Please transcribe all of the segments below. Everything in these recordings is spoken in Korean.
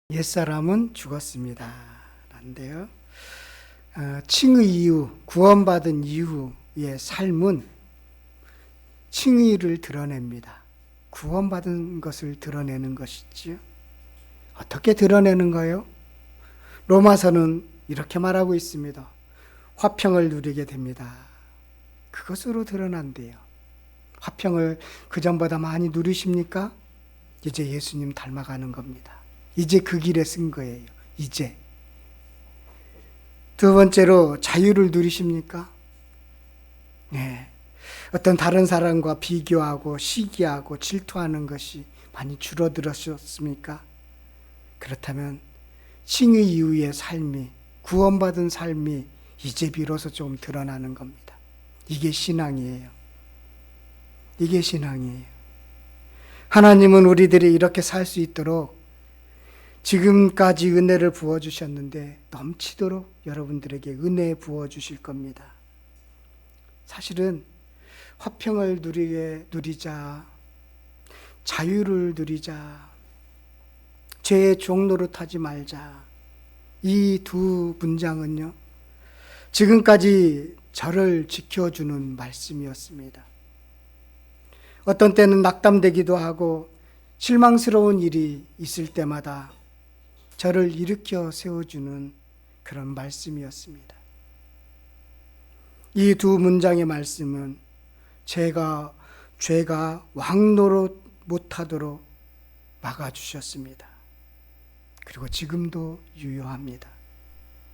옛사람은 죽었습니다. 라는데요. 칭의 이후, 구원받은 이후의 삶은 칭의를 드러냅니다. 구원받은 것을 드러내는 것이지요. 어떻게 드러내는 거예요? 로마서는 이렇게 말하고 있습니다. 화평을 누리게 됩니다. 그것으로 드러난대요. 화평을 그전보다 많이 누리십니까? 이제 예수님 닮아가는 겁니다. 이제 그 길에 쓴 거예요. 이제. 두 번째로 자유를 누리십니까? 네. 어떤 다른 사람과 비교하고 시기하고 질투하는 것이 많이 줄어들었습니까? 그렇다면 칭의 이후의 삶이, 구원받은 삶이 이제 비로소 좀 드러나는 겁니다. 이게 신앙이에요. 이게 신앙이에요. 하나님은 우리들이 이렇게 살 수 있도록 지금까지 은혜를 부어주셨는데 넘치도록 여러분들에게 은혜 부어주실 겁니다. 사실은 화평을 누리자, 자유를 누리자, 죄의 종노릇하지 말자, 이 두 문장은요, 지금까지 저를 지켜주는 말씀이었습니다. 어떤 때는 낙담되기도 하고 실망스러운 일이 있을 때마다 저를 일으켜 세워주는 그런 말씀이었습니다. 이 두 문장의 말씀은 죄가 왕노릇 못하도록 막아주셨습니다. 그리고 지금도 유효합니다.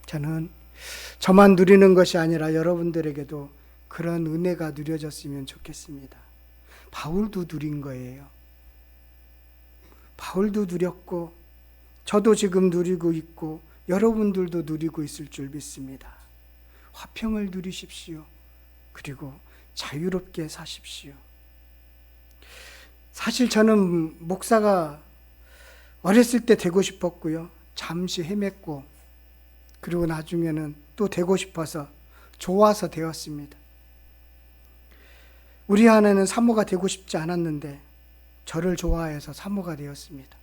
저는 저만 누리는 것이 아니라 여러분들에게도 그런 은혜가 누려졌으면 좋겠습니다. 바울도 누린 거예요. 바울도 누렸고 저도 지금 누리고 있고 여러분들도 누리고 있을 줄 믿습니다. 화평을 누리십시오. 그리고 자유롭게 사십시오. 사실 저는 목사가 어렸을 때 되고 싶었고요. 잠시 헤맸고 그리고 나중에는 또 되고 싶어서 좋아서 되었습니다. 우리 아내는 사모가 되고 싶지 않았는데 저를 좋아해서 사모가 되었습니다.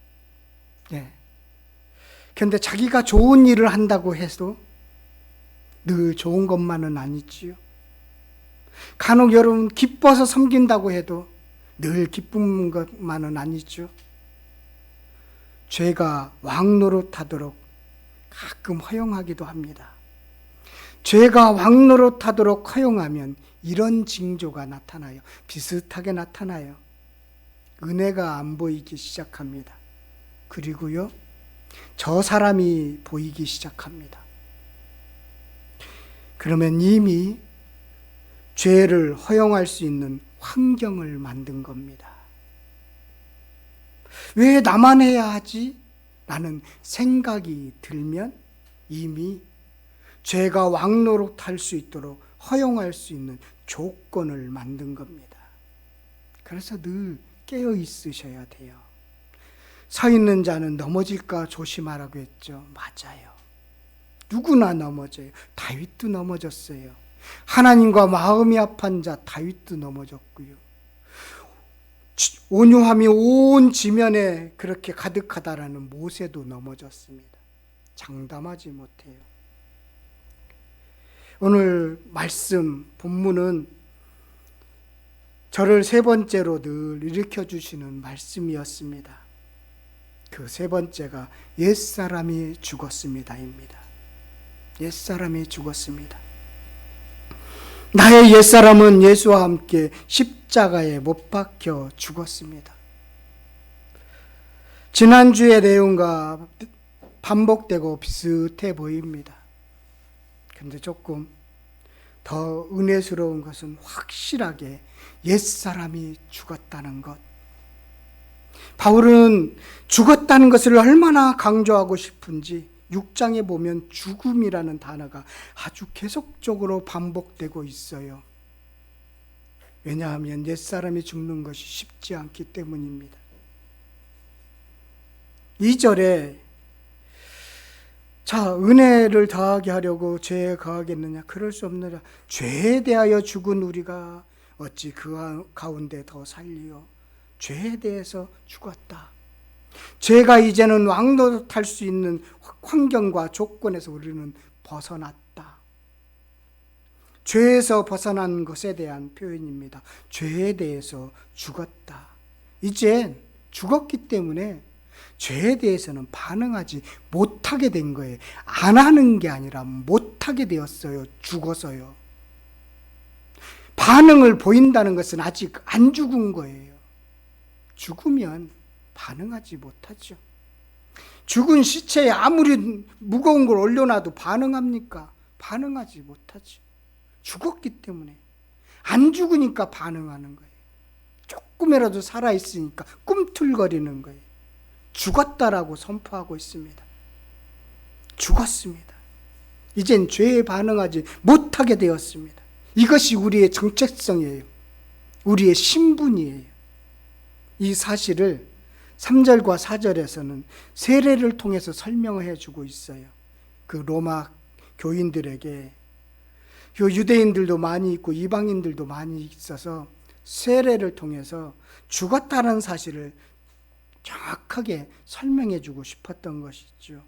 네. 그런데 자기가 좋은 일을 한다고 해도 늘 좋은 것만은 아니지요. 간혹 여러분 기뻐서 섬긴다고 해도 늘 기쁜 것만은 아니죠. 죄가 왕노릇하도록 가끔 허용하기도 합니다. 죄가 왕노릇하도록 허용하면 이런 징조가 나타나요. 비슷하게 나타나요. 은혜가 안 보이기 시작합니다. 그리고요, 저 사람이 보이기 시작합니다. 그러면 이미 죄를 허용할 수 있는 환경을 만든 겁니다. 왜 나만 해야 하지? 라는 생각이 들면 이미 죄가 왕노릇할 수 있도록 허용할 수 있는 조건을 만든 겁니다. 그래서 늘 깨어 있으셔야 돼요. 서 있는 자는 넘어질까 조심하라고 했죠. 맞아요. 누구나 넘어져요. 다윗도 넘어졌어요. 하나님과 마음이 합한 자 다윗도 넘어졌고요. 온유함이 온 지면에 그렇게 가득하다라는 모세도 넘어졌습니다. 장담하지 못해요. 오늘 말씀 본문은 저를 세 번째로 늘 일으켜 주시는 말씀이었습니다. 그 세 번째가 옛사람이 죽었습니다입니다. 옛사람이 죽었습니다. 나의 옛사람은 예수와 함께 십자가에 못 박혀 죽었습니다. 지난주의 내용과 반복되고 비슷해 보입니다. 그런데 조금 더 은혜스러운 것은 확실하게 옛사람이 죽었다는 것. 바울은 죽었다는 것을 얼마나 강조하고 싶은지 6장에 보면 죽음이라는 단어가 아주 계속적으로 반복되고 있어요. 왜냐하면 옛사람이 죽는 것이 쉽지 않기 때문입니다. 2절에 자, 은혜를 더하게 하려고 죄에 거하겠느냐? 그럴 수 없느냐? 죄에 대하여 죽은 우리가 어찌 그 가운데 더 살리요? 죄에 대해서 죽었다. 죄가 이제는 왕노릇할 수 있는 환경과 조건에서 우리는 벗어났다. 죄에서 벗어난 것에 대한 표현입니다. 죄에 대해서 죽었다. 이젠 죽었기 때문에 죄에 대해서는 반응하지 못하게 된 거예요. 안 하는 게 아니라 못하게 되었어요. 죽어서요. 반응을 보인다는 것은 아직 안 죽은 거예요. 죽으면 반응하지 못하죠. 죽은 시체에 아무리 무거운 걸 올려놔도 반응합니까? 반응하지 못하죠. 죽었기 때문에. 안 죽으니까 반응하는 거예요. 조금이라도 살아있으니까 꿈틀거리는 거예요. 죽었다라고 선포하고 있습니다. 죽었습니다. 이젠 죄에 반응하지 못하게 되었습니다. 이것이 우리의 정체성이에요. 우리의 신분이에요. 이 사실을 3절과 4절에서는 세례를 통해서 설명해 주고 있어요. 그 로마 교인들에게, 유대인들도 많이 있고 이방인들도 많이 있어서 세례를 통해서 죽었다는 사실을 정확하게 설명해 주고 싶었던 것이죠.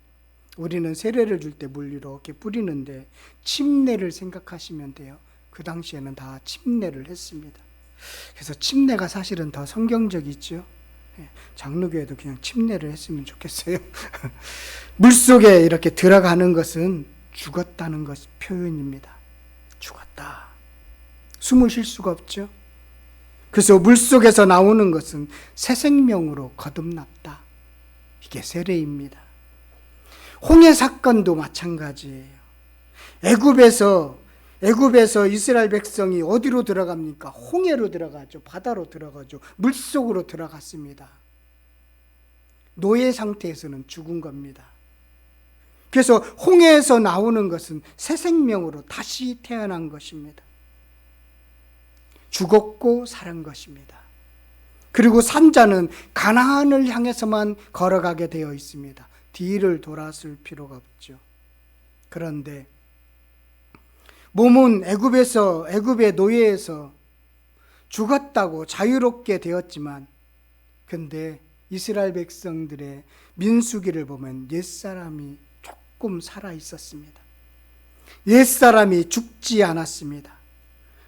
우리는 세례를 줄 때 물 이렇게 뿌리는데 침례를 생각하시면 돼요. 그 당시에는 다 침례를 했습니다. 그래서 침례가 사실은 더 성경적이죠. 장로교회도 그냥 침례를 했으면 좋겠어요. 물속에 이렇게 들어가는 것은 죽었다는 것 표현입니다. 죽었다. 숨을 쉴 수가 없죠. 그래서 물속에서 나오는 것은 새 생명으로 거듭났다. 이게 세례입니다. 홍해 사건도 마찬가지예요. 애굽에서 이스라엘 백성이 어디로 들어갑니까? 홍해로 들어가죠. 바다로 들어가죠. 물속으로 들어갔습니다. 노예 상태에서는 죽은 겁니다. 그래서 홍해에서 나오는 것은 새 생명으로 다시 태어난 것입니다. 죽었고 살은 것입니다. 그리고 산자는 가나안을 향해서만 걸어가게 되어 있습니다. 뒤를 돌아설 필요가 없죠. 그런데 몸은 애굽의 노예에서 죽었다고 자유롭게 되었지만, 근데 이스라엘 백성들의 민수기를 보면 옛사람이 조금 살아 있었습니다. 옛사람이 죽지 않았습니다.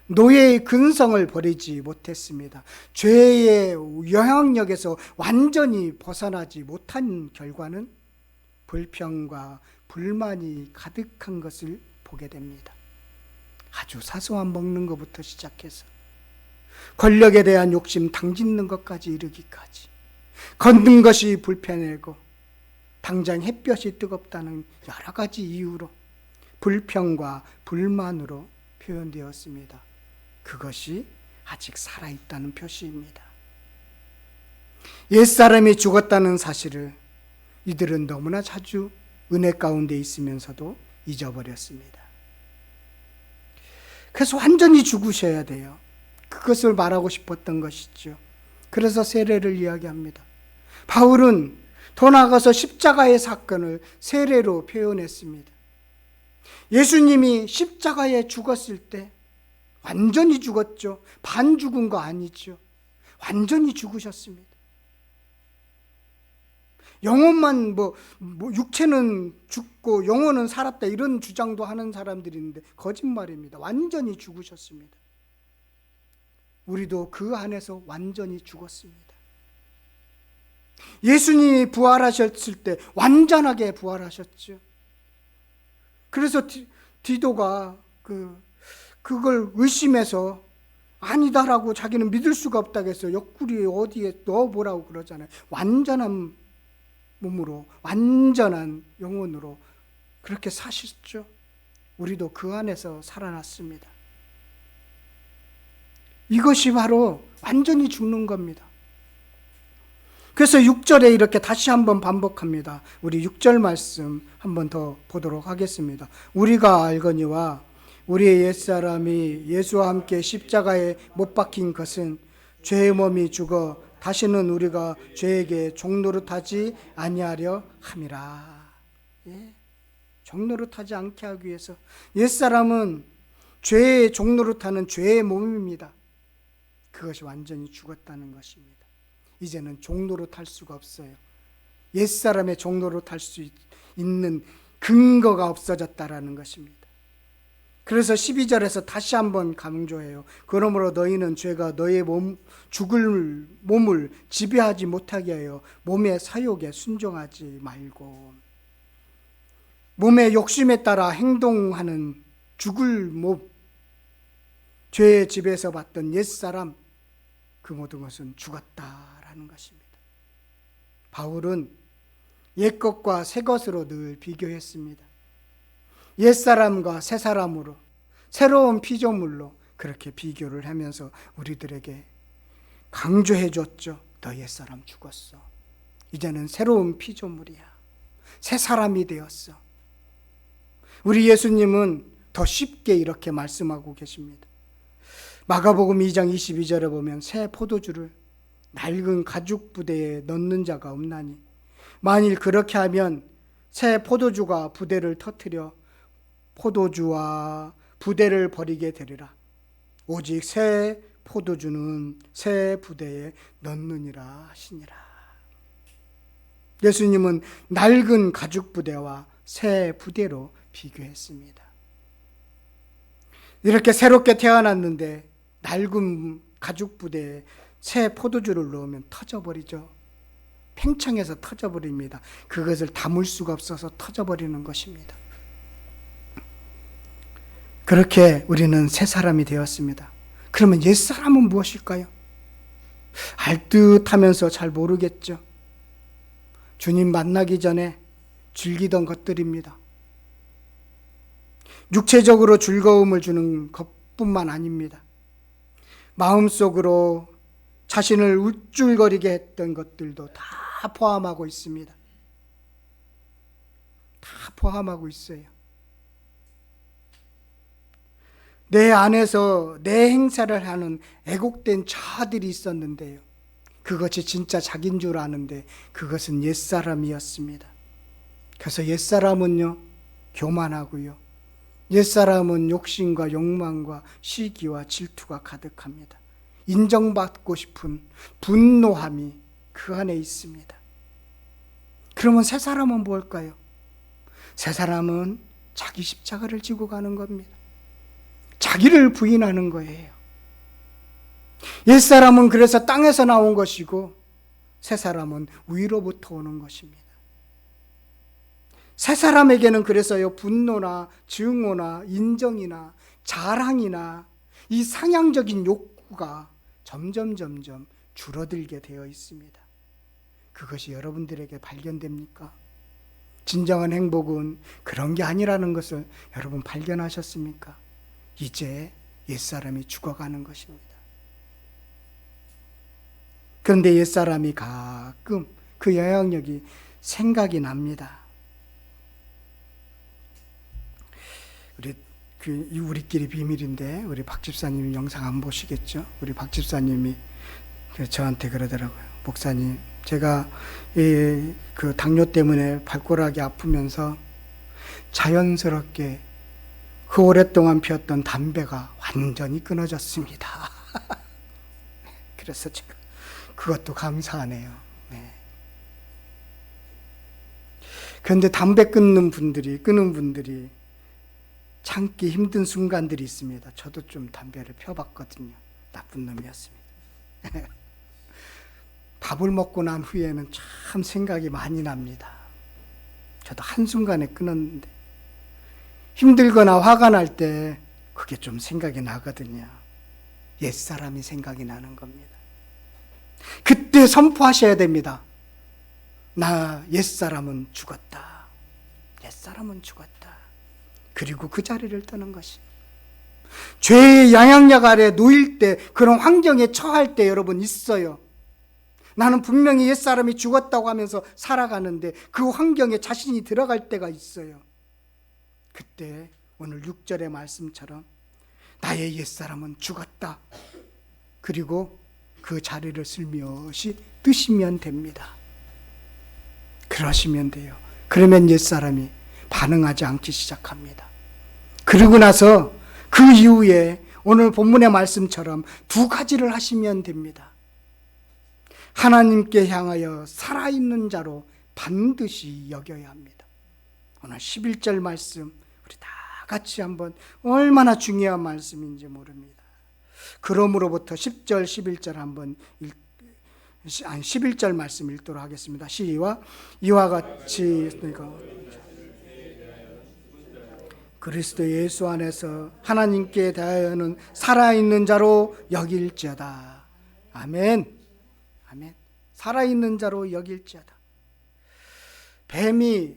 노예의 근성을 버리지 못했습니다. 죄의 영향력에서 완전히 벗어나지 못한 결과는 불평과 불만이 가득한 것을 보게 됩니다. 아주 사소한 먹는 것부터 시작해서 권력에 대한 욕심 당짓는 것까지 이르기까지, 걷는 것이 불편하고 당장 햇볕이 뜨겁다는 여러 가지 이유로 불평과 불만으로 표현되었습니다. 그것이 아직 살아있다는 표시입니다. 옛사람이 죽었다는 사실을 이들은 너무나 자주 은혜 가운데 있으면서도 잊어버렸습니다. 그래서 완전히 죽으셔야 돼요. 그것을 말하고 싶었던 것이죠. 그래서 세례를 이야기합니다. 바울은 더 나아가서 십자가의 사건을 세례로 표현했습니다. 예수님이 십자가에 죽었을 때 완전히 죽었죠. 반 죽은 거 아니죠. 완전히 죽으셨습니다. 영혼만 육체는 죽고 영혼은 살았다 이런 주장도 하는 사람들이 있는데 거짓말입니다. 완전히 죽으셨습니다. 우리도 그 안에서 완전히 죽었습니다. 예수님이 부활하셨을 때 완전하게 부활하셨죠. 그래서 디도가 그걸 의심해서 아니다라고 자기는 믿을 수가 없다고 해서 옆구리 어디에 넣어보라고 그러잖아요. 완전한 몸으로, 완전한 영혼으로 그렇게 사셨죠. 우리도 그 안에서 살아났습니다. 이것이 바로 완전히 죽는 겁니다. 그래서 6절에 이렇게 다시 한번 반복합니다. 우리 6절 말씀 한번 더 보도록 하겠습니다. 우리가 알거니와 우리의 옛사람이 예수와 함께 십자가에 못 박힌 것은 죄의 몸이 죽어 다시는 우리가 죄에게 종노릇하지 아니하려 함이라. 종노릇하지 않게 하기 위해서. 옛사람은 죄의 종노릇하는 죄의 몸입니다. 그것이 완전히 죽었다는 것입니다. 이제는 종노릇할 수가 없어요. 옛사람의 종로로 탈 수 있는 근거가 없어졌다라는 것입니다. 그래서 12절에서 다시 한번 강조해요. 그러므로 너희는 죄가 너의 죽을 몸을 지배하지 못하게 하여 몸의 사욕에 순종하지 말고, 몸의 욕심에 따라 행동하는 죽을 몸, 죄의 지배에서 받던 옛사람, 그 모든 것은 죽었다라는 것입니다. 바울은 옛것과 새것으로 늘 비교했습니다. 옛사람과 새사람으로, 새로운 피조물로 그렇게 비교를 하면서 우리들에게 강조해 줬죠. 너 옛사람 죽었어. 이제는 새로운 피조물이야. 새사람이 되었어. 우리 예수님은 더 쉽게 이렇게 말씀하고 계십니다. 마가복음 2장 22절에 보면 새 포도주를 낡은 가죽 부대에 넣는 자가 없나니 만일 그렇게 하면 새 포도주가 부대를 터뜨려 포도주와 부대를 버리게 되리라. 오직 새 포도주는 새 부대에 넣느니라 하시니라. 예수님은 낡은 가죽 부대와 새 부대로 비교했습니다. 이렇게 새롭게 태어났는데 낡은 가죽 부대에 새 포도주를 넣으면 터져버리죠. 팽창해서 터져버립니다. 그것을 담을 수가 없어서 터져버리는 것입니다. 그렇게 우리는 새 사람이 되었습니다. 그러면 옛 사람은 무엇일까요? 알듯하면서 잘 모르겠죠. 주님 만나기 전에 즐기던 것들입니다. 육체적으로 즐거움을 주는 것뿐만 아닙니다. 마음속으로 자신을 우쭐거리게 했던 것들도 다 포함하고 있습니다. 다 포함하고 있어요. 내 안에서 내 행사를 하는 애곡된 자아들이 있었는데요. 그것이 진짜 자기인 줄 아는데 그것은 옛사람이었습니다. 그래서 옛사람은요, 교만하고요. 옛사람은 욕심과 욕망과 시기와 질투가 가득합니다. 인정받고 싶은 분노함이 그 안에 있습니다. 그러면 새 사람은 뭘까요? 새 사람은 자기 십자가를 지고 가는 겁니다. 자기를 부인하는 거예요. 옛사람은 그래서 땅에서 나온 것이고 새 사람은 위로부터 오는 것입니다. 새 사람에게는 그래서요, 분노나 증오나 인정이나 자랑이나 이 상향적인 욕구가 점점 줄어들게 되어 있습니다. 그것이 여러분들에게 발견됩니까? 진정한 행복은 그런 게 아니라는 것을 여러분 발견하셨습니까? 이제 옛사람이 죽어가는 것입니다. 그런데 옛사람이 가끔 그 영향력이 생각이 납니다. 우리끼리 비밀인데 우리 박 집사님이 영상 안 보시겠죠? 우리 박 집사님이 저한테 그러더라고요. 목사님, 제가 그 당뇨 때문에 발꼬락이 아프면서 자연스럽게 그 오랫동안 피웠던 담배가 완전히 끊어졌습니다. 그래서 제가 그것도 감사하네요. 네. 그런데 담배 끊는 분들이 참기 힘든 순간들이 있습니다. 저도 좀 담배를 펴봤거든요. 나쁜 놈이었습니다. 밥을 먹고 난 후에는 참 생각이 많이 납니다. 저도 한순간에 끊었는데 힘들거나 화가 날 때 그게 좀 생각이 나거든요. 옛사람이 생각이 나는 겁니다. 그때 선포하셔야 됩니다. 나 옛사람은 죽었다. 옛사람은 죽었다. 그리고 그 자리를 떠는 것이. 죄의 영향력 아래 놓일 때, 그런 환경에 처할 때 여러분 있어요. 나는 분명히 옛사람이 죽었다고 하면서 살아가는데 그 환경에 자신이 들어갈 때가 있어요. 그때 오늘 6절의 말씀처럼 나의 옛사람은 죽었다. 그리고 그 자리를 슬며시 뜨시면 됩니다. 그러시면 돼요. 그러면 옛사람이 반응하지 않기 시작합니다. 그러고 나서 그 이후에 오늘 본문의 말씀처럼 두 가지를 하시면 됩니다. 하나님께 향하여 살아있는 자로 반드시 여겨야 합니다. 오늘 11절 말씀 우리 다 같이 한번 얼마나 중요한 말씀인지 모릅니다. 그러므로부터 10절 11절 한번 11절 말씀 읽도록 하겠습니다. 시와 이와 같이 그리스도 예수 안에서 하나님께 대하여는 살아있는 자로 여길지어다. 아멘. 아멘. 살아있는 자로 여길지어다. 뱀이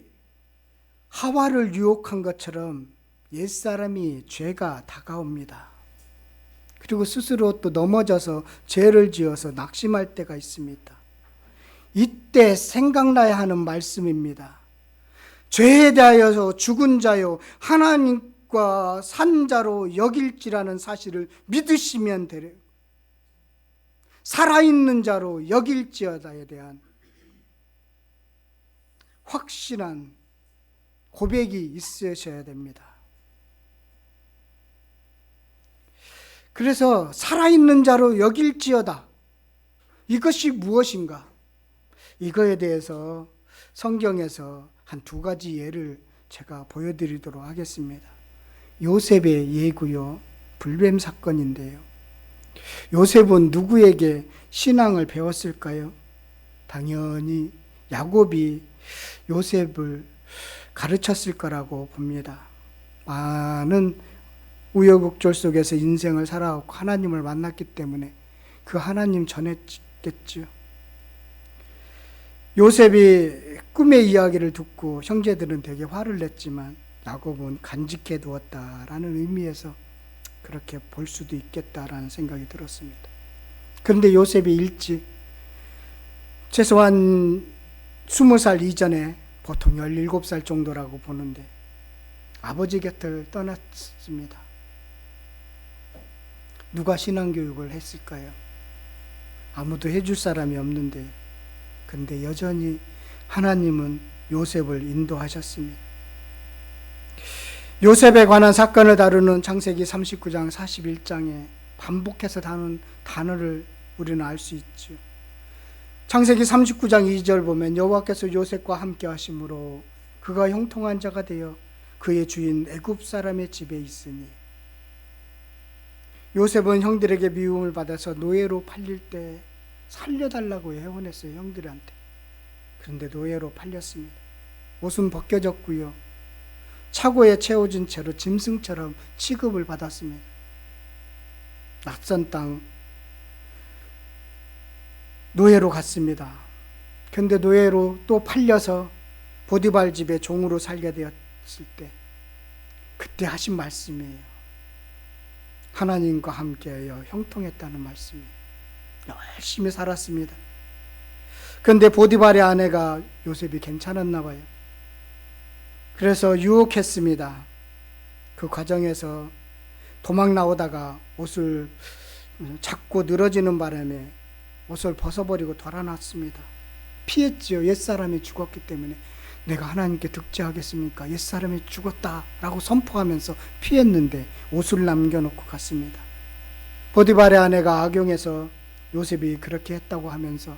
하와를 유혹한 것처럼 옛사람이 죄가 다가옵니다. 그리고 스스로 또 넘어져서 죄를 지어서 낙심할 때가 있습니다. 이때 생각나야 하는 말씀입니다. 죄에 대하여서 죽은 자요 하나님과 산 자로 여길지라는 사실을 믿으시면 되래요. 살아있는 자로 여길지어다에 대한 확실한 고백이 있으셔야 됩니다. 그래서 살아있는 자로 여길지어다. 이것이 무엇인가? 이거에 대해서 성경에서 한 두 가지 예를 제가 보여드리도록 하겠습니다. 요셉의 예고요. 불뱀 사건인데요. 요셉은 누구에게 신앙을 배웠을까요? 당연히 야곱이 요셉을 가르쳤을 거라고 봅니다. 많은 우여곡절 속에서 인생을 살아왔고 하나님을 만났기 때문에 그 하나님 전했겠죠. 요셉이 꿈의 이야기를 듣고 형제들은 되게 화를 냈지만 야곱은 간직해 두었다라는 의미에서 그렇게 볼 수도 있겠다라는 생각이 들었습니다. 그런데 요셉이 일찍 최소한 20살 이전에 보통 17살 정도라고 보는데 아버지 곁을 떠났습니다. 누가 신앙교육을 했을까요? 아무도 해줄 사람이 없는데, 근데 여전히 하나님은 요셉을 인도하셨습니다. 요셉에 관한 사건을 다루는 창세기 39장 41장에 반복해서 다루는 단어를 우리는 알 수 있죠. 창세기 39장 2절 보면 여호와께서 요셉과 함께 하심으로 그가 형통한 자가 되어 그의 주인 애굽 사람의 집에 있으니, 요셉은 형들에게 미움을 받아서 노예로 팔릴 때 살려달라고 애원했어요, 형들한테. 그런데 노예로 팔렸습니다. 옷은 벗겨졌고요, 차고에 채워진 채로 짐승처럼 취급을 받았습니다. 낯선 땅 노예로 갔습니다. 그런데 노예로 또 팔려서 보디발 집에 종으로 살게 되었을 때 그때 하신 말씀이에요. 하나님과 함께하여 형통했다는 말씀이에요. 열심히 살았습니다. 그런데 보디발의 아내가 요셉이 괜찮았나 봐요. 그래서 유혹했습니다. 그 과정에서 도망 나오다가 옷을 잡고 늘어지는 바람에 옷을 벗어버리고 돌아놨습니다. 피했지요. 옛사람이 죽었기 때문에. 내가 하나님께 득죄하겠습니까? 옛사람이 죽었다라고 선포하면서 피했는데 옷을 남겨놓고 갔습니다. 보디발의 아내가 악용해서 요셉이 그렇게 했다고 하면서,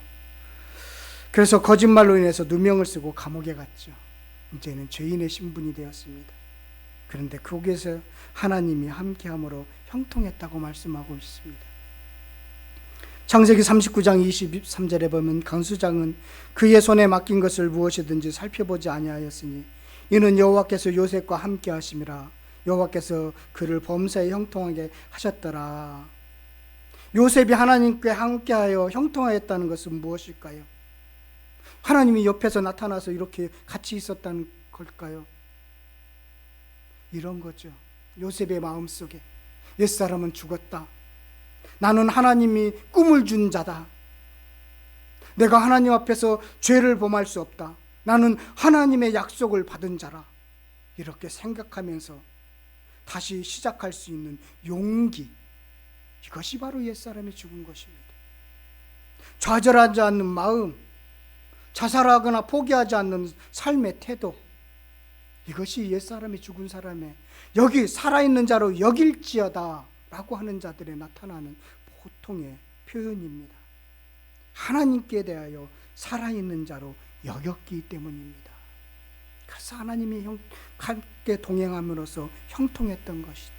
그래서 거짓말로 인해서 누명을 쓰고 감옥에 갔죠. 이제는 죄인의 신분이 되었습니다. 그런데 거기에서 하나님이 함께함으로 형통했다고 말씀하고 있습니다. 창세기 39장 23절에 보면 간수장은 그의 손에 맡긴 것을 무엇이든지 살펴보지 아니하였으니 이는 여호와께서 요셉과 함께 하심이라. 여호와께서 그를 범사에 형통하게 하셨더라. 요셉이 하나님께 함께하여 형통하였다는 것은 무엇일까요? 하나님이 옆에서 나타나서 이렇게 같이 있었다는 걸까요? 이런 거죠. 요셉의 마음속에 옛사람은 죽었다. 나는 하나님이 꿈을 준 자다. 내가 하나님 앞에서 죄를 범할 수 없다. 나는 하나님의 약속을 받은 자라. 이렇게 생각하면서 다시 시작할 수 있는 용기, 이것이 바로 옛사람이 죽은 것입니다. 좌절하지 않는 마음, 자살하거나 포기하지 않는 삶의 태도, 이것이 옛사람이 죽은 사람의 여기 살아있는 자로 여길지어다 라고 하는 자들에 나타나는 보통의 표현입니다. 하나님께 대하여 살아있는 자로 여겼기 때문입니다. 그래서 하나님이 함께 동행함으로써 형통했던 것이지.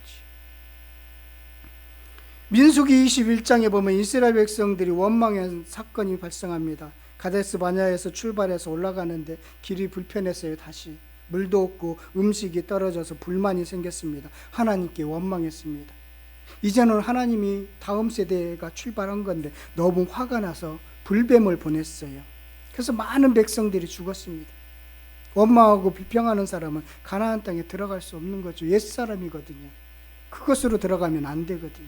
민수기 21장에 보면 이스라엘 백성들이 원망한 사건이 발생합니다. 가데스 바네아에서 출발해서 올라가는데 길이 불편했어요. 다시 물도 없고 음식이 떨어져서 불만이 생겼습니다. 하나님께 원망했습니다. 이제는 하나님이 다음 세대가 출발한 건데 너무 화가 나서 불뱀을 보냈어요. 그래서 많은 백성들이 죽었습니다. 원망하고 비평하는 사람은 가나안 땅에 들어갈 수 없는 거죠. 옛사람이거든요. 그것으로 들어가면 안 되거든요.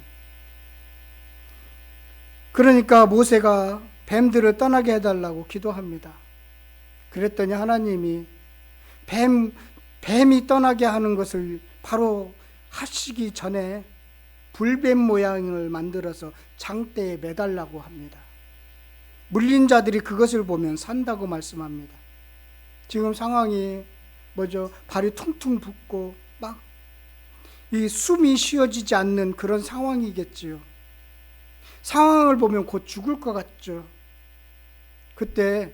그러니까 모세가 뱀들을 떠나게 해달라고 기도합니다. 그랬더니 하나님이 뱀이 떠나게 하는 것을 바로 하시기 전에 불뱀 모양을 만들어서 장대에 매달라고 합니다. 물린 자들이 그것을 보면 산다고 말씀합니다. 지금 상황이 뭐죠? 발이 퉁퉁 붓고 막 이 숨이 쉬어지지 않는 그런 상황이겠지요. 상황을 보면 곧 죽을 것 같죠. 그때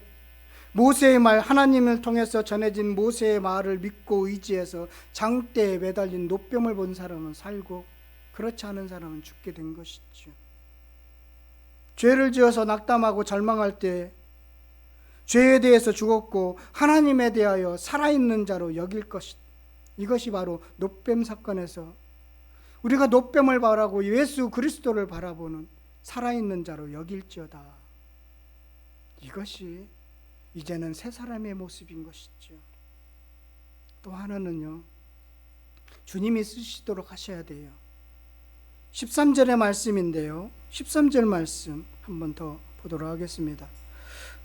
모세의 말, 하나님을 통해서 전해진 모세의 말을 믿고 의지해서 장대에 매달린 노병을 본 사람은 살고 그렇지 않은 사람은 죽게 된 것이죠. 죄를 지어서 낙담하고 절망할 때 죄에 대해서 죽었고 하나님에 대하여 살아있는 자로 여길 것이다. 이것이 바로 노뱀 사건에서 우리가 노뱀을 바라고 예수 그리스도를 바라보는 살아있는 자로 여길지어다. 이것이 이제는 새 사람의 모습인 것이죠. 또 하나는요, 주님이 쓰시도록 하셔야 돼요. 13절의 말씀인데요, 13절 말씀 한 번 더 보도록 하겠습니다.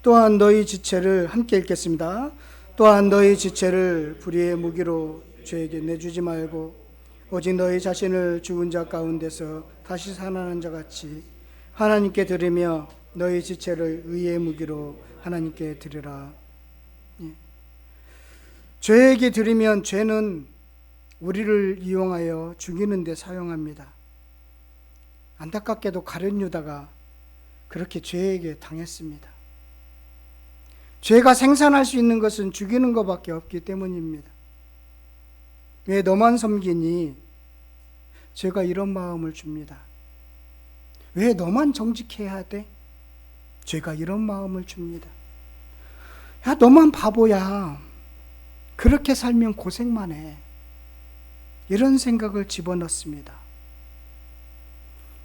또한 너희 지체를 함께 읽겠습니다. 또한 너희 지체를 불의의 무기로 죄에게 내주지 말고 오직 너희 자신을 죽은 자 가운데서 다시 살아나는 자 같이 하나님께 드리며 너희 지체를 의의 무기로 하나님께 드리라. 죄에게 드리면 죄는 우리를 이용하여 죽이는 데 사용합니다. 안타깝게도 가룟 유다가 그렇게 죄에게 당했습니다. 죄가 생산할 수 있는 것은 죽이는 것밖에 없기 때문입니다. 왜 너만 섬기니? 죄가 이런 마음을 줍니다. 왜 너만 정직해야 돼? 죄가 이런 마음을 줍니다. 야, 너만 바보야. 그렇게 살면 고생만 해. 이런 생각을 집어넣습니다.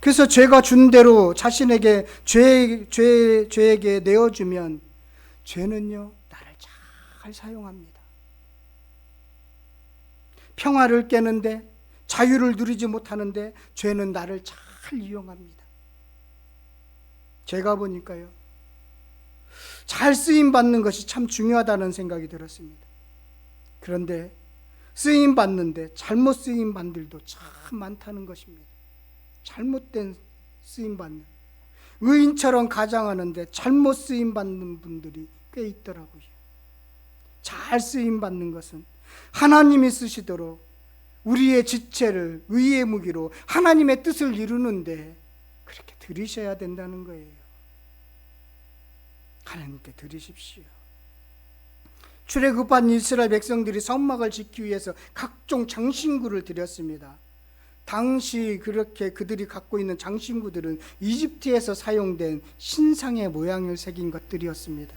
그래서 죄가 준 대로 자신에게 죄에게 내어주면 죄는요, 나를 잘 사용합니다. 평화를 깨는데, 자유를 누리지 못하는데 죄는 나를 잘 이용합니다. 제가 보니까요, 잘 쓰임받는 것이 참 중요하다는 생각이 들었습니다. 그런데 쓰임받는데 잘못 쓰임받는 일도 참 많다는 것입니다. 잘못된 쓰임받는, 의인처럼 가장하는데 잘못 쓰임받는 분들이 꽤 있더라고요. 잘 쓰임받는 것은 하나님이 쓰시도록 우리의 지체를 의의 무기로 하나님의 뜻을 이루는데 그렇게 드리셔야 된다는 거예요. 하나님께 드리십시오. 출애굽한 이스라엘 백성들이 성막을 짓기 위해서 각종 장신구를 드렸습니다. 당시 그렇게 그들이 갖고 있는 장신구들은 이집트에서 사용된 신상의 모양을 새긴 것들이었습니다.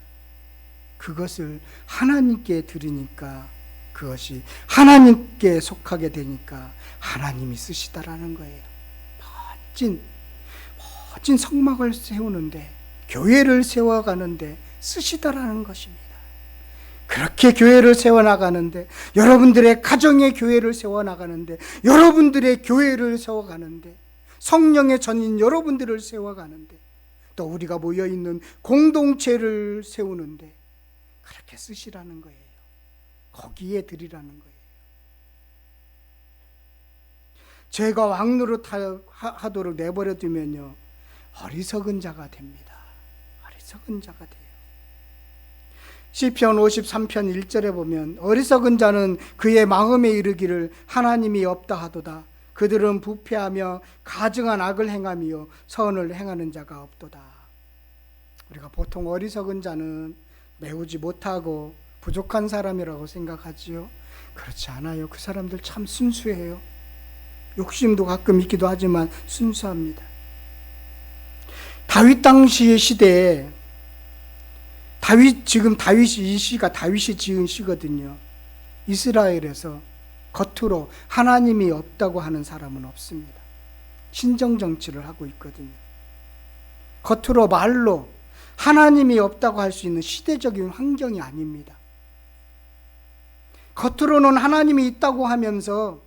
그것을 하나님께 드리니까 그것이 하나님께 속하게 되니까 하나님이 쓰시다라는 거예요. 멋진 성막을 세우는데, 교회를 세워가는데 쓰시다라는 것입니다. 그렇게 교회를 세워나가는데, 여러분들의 가정의 교회를 세워나가는데, 여러분들의 교회를 세워가는데, 성령의 전인 여러분들을 세워가는데, 또 우리가 모여있는 공동체를 세우는데 그렇게 쓰시라는 거예요. 거기에 드리라는 거예요. 죄가 왕노릇하도록 내버려 두면요, 어리석은 자가 됩니다. 어리석은 자가 돼요. 시편 53편 1절에 보면 어리석은 자는 그의 마음에 이르기를 하나님이 없다 하도다. 그들은 부패하며 가증한 악을 행하며 선을 행하는 자가 없도다. 우리가 보통 어리석은 자는 메우지 못하고 부족한 사람이라고 생각하지요? 그렇지 않아요. 그 사람들 참 순수해요. 욕심도 가끔 있기도 하지만 순수합니다. 다윗 당시의 시대에 지금 다윗이, 이 시가 다윗이 지은 시거든요. 이스라엘에서 겉으로 하나님이 없다고 하는 사람은 없습니다. 신정 정치를 하고 있거든요. 겉으로 말로 하나님이 없다고 할 수 있는 시대적인 환경이 아닙니다. 겉으로는 하나님이 있다고 하면서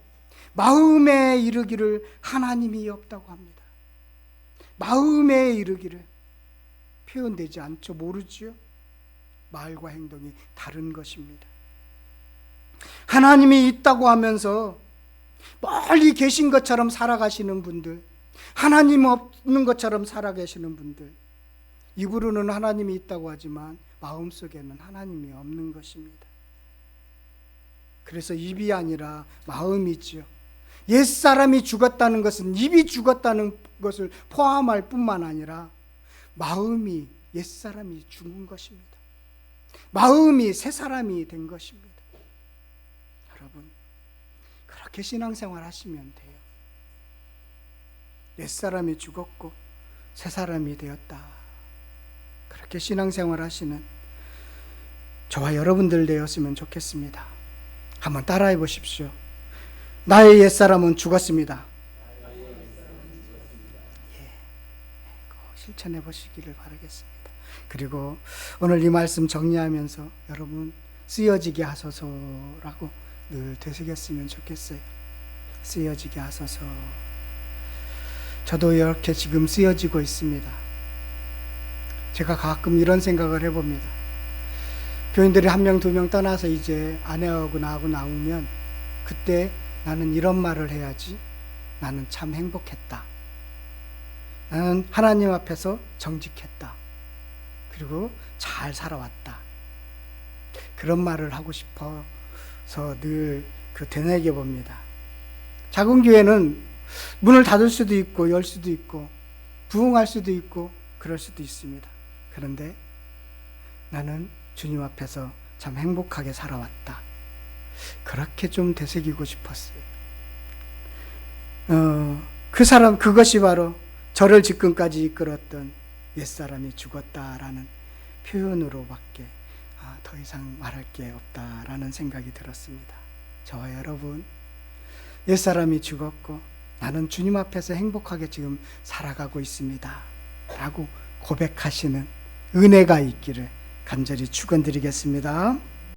마음에 이르기를 하나님이 없다고 합니다. 마음에 이르기를 표현되지 않죠. 모르지요. 말과 행동이 다른 것입니다. 하나님이 있다고 하면서 멀리 계신 것처럼 살아가시는 분들, 하나님 없는 것처럼 살아계시는 분들, 입으로는 하나님이 있다고 하지만 마음속에는 하나님이 없는 것입니다. 그래서 입이 아니라 마음이지요. 옛사람이 죽었다는 것은 입이 죽었다는 것을 포함할 뿐만 아니라 마음이 옛사람이 죽은 것입니다. 마음이 새 사람이 된 것입니다. 여러분, 그렇게 신앙생활 하시면 돼요. 옛사람이 죽었고 새 사람이 되었다. 그렇게 신앙생활 하시는 저와 여러분들 되었으면 좋겠습니다. 한번 따라해 보십시오. 나의 옛사람은 죽었습니다. 꼭 실천해 보시기를 바라겠습니다. 그리고 오늘 이 말씀 정리하면서 여러분 쓰여지게 하소서라고 늘 되새겼으면 좋겠어요. 쓰여지게 하소서. 저도 이렇게 지금 쓰여지고 있습니다. 제가 가끔 이런 생각을 해봅니다. 교인들이 한 명, 두 명 떠나서 이제 아내하고 나하고 나오면 그때 나는 이런 말을 해야지. 나는 참 행복했다. 나는 하나님 앞에서 정직했다. 그리고 잘 살아왔다. 그런 말을 하고 싶어서 늘 되뇌겨 봅니다. 작은 교회는 문을 닫을 수도 있고 열 수도 있고 부흥할 수도 있고 그럴 수도 있습니다. 그런데 나는 주님 앞에서 참 행복하게 살아왔다. 그렇게 좀 되새기고 싶었어요. 그것이 바로 저를 지금까지 이끌었던 옛사람이 죽었다라는 표현으로밖에 더 이상 말할 게 없다라는 생각이 들었습니다. 저와 여러분, 옛사람이 죽었고 나는 주님 앞에서 행복하게 지금 살아가고 있습니다 라고 고백하시는 은혜가 있기를 간절히 축원드리겠습니다.